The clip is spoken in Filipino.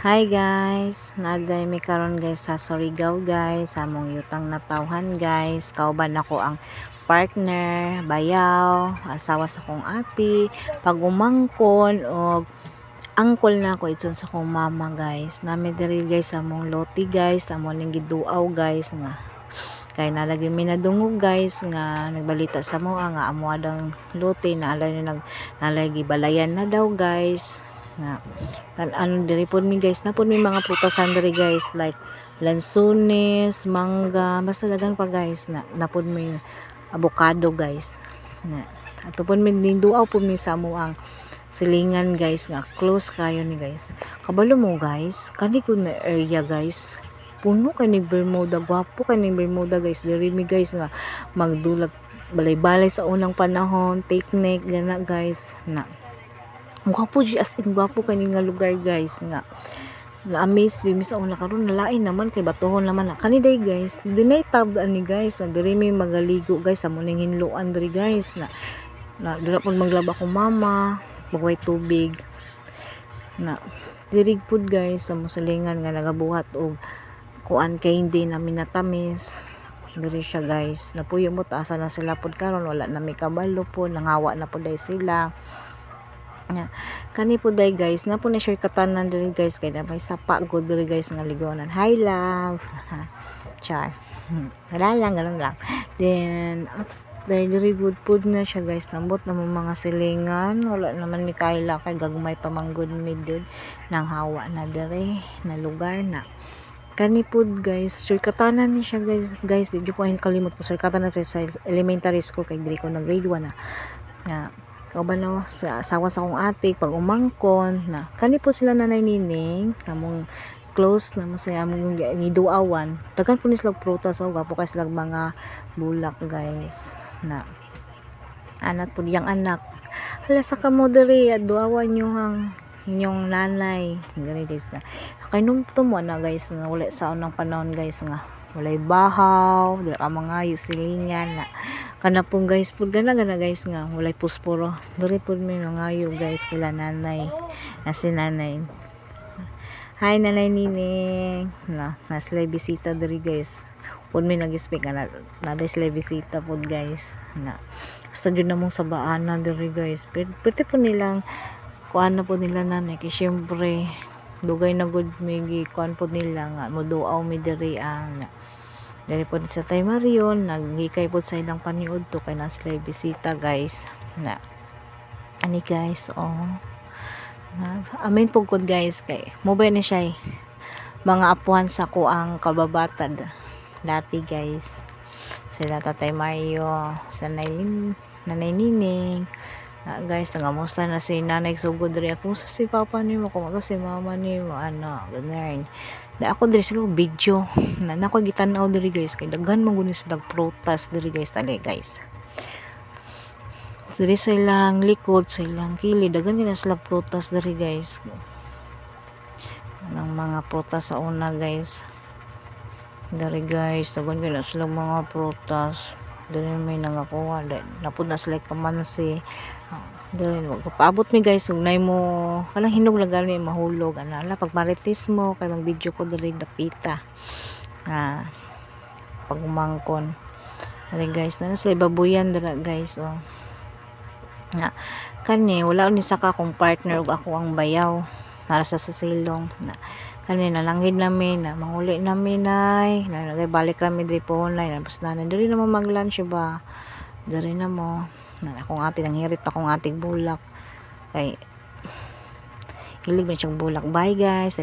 Hi guys, naday mi karon guys sa Surigao guys, among yutang natawhan guys. Kauban ako ang partner, bayaw, asawa sa kong ati, pagumangkon og angkol na ako itson sa kong mama guys. Nami diri guys among loti guys, among ning giduaw guys nga kay nalagi mi nadungog guys nga nagbalita sa mo nga amo adang lote na alay nalagi balayan na daw guys nga ano diri pod mi guys, napod mi mga prutasan diri guys like lansones, mangga, basta dagan pa guys na napod mi avocado guys na ato pod mi ninduaw pod mi sa amo ang silingan guys nga close kayo ni guys. Kabalo mo guys, kani ko na area guys, puno kani Bermuda, gwapo kani Bermuda guys. Diri mi guys nga magdulag balay-balay sa unang panahon, picnic gana guys na gwapo as in gwapo kani nga lugar guys nga na-amaze din mi sa una karon nalain naman kay batuhon naman na kani day guys. Dinay tabdan ni guys na diri mi magaligo guys sa muning hinluan diri guys na dira pud maglaba ko mama bagway tubig na dirig pud guys sa musalingan nga nagabuhat og kuan kay hindi namin natamis diri siya guys. Napuyo mo asa na sila pud karon, wala na may kabalo po, nangawa na pud day sila. Yeah. Kani po day guys, na po na share katanan diri guys kay na may sapa go diri guys nga ligonan. Hi love. Char. Wala lang ganun lang. Then after diri good food na siya guys, tambot na mga silingan, wala naman ni Kayla kay gagmay pa manggod midod nang hawa na diri na lugar na kani food guys. Share katanan ni siya guys di ko kalimot ko share katanan sa elementary school kay diri ko nag grade 1 na kauban na sa asawa sa kong ate pag umangkon na kani po sila nanay nining among close na mo sa among giduawan. Daghan po ni sila prutas o gapo kay sila mga bulak guys na anak po diyang anak. Hala sa kamo diri duawan nyo hang inyong nanay diri guys na kay nung tumo na guys nga wala sa unang panahon guys nga walay bahaw dira ka mga silingan na kana pong guys pud gana guys nga walay pusporo diri pud mi nangayo guys kila nanay na si nanay. Hi nanay Nining na sila bisita diri guys pud mi nag-speak na sila bisita pud guys na sa jud namong sa baana diri guys pwede po nilang kuan na po nila nanay kay syempre dugay na good may kuan po nila nga moduaw mi diri ang diri po sa Tay Marion naghikay po sa ilang paniud to kay na sila bisita guys na ani guys amin pugkod guys kay mobile ni siya mga apuhan sa ko ang kababatad dati guys sila Tatay Mario sa nanay Nining guys nangamusta na si nanay sugod diri ako sa si papa nimo kumusta si mama nimo ano ganyan da ako diri siguro video na nako gitan-aw diri guys kay daghan man gud sila prutas diri guys tali guys diri sa ilang likod sa ilang kilid daghan nila sila prutas diri guys ng mga prutas sa una guys diri guys daghan nila sila mga prutas diri may nangakuha napud na sila kamansi dili paabot mi guys ug nay mo kanang hinog lang gani mahulog ana pag marites mo kay mag video ko dili dapita pag umangkon dili guys na sila babuyan dira guys nga kani wala ni saka kong partner ug ako ang bayaw para sa silong na kani nalangid namin na manguli namin nay balik kami diri po online tapos na diri na mo mag lunch ba diri na mo na akong ate nang hirit pa akong ating bulak kay hilig man siyang bulak. Bye guys.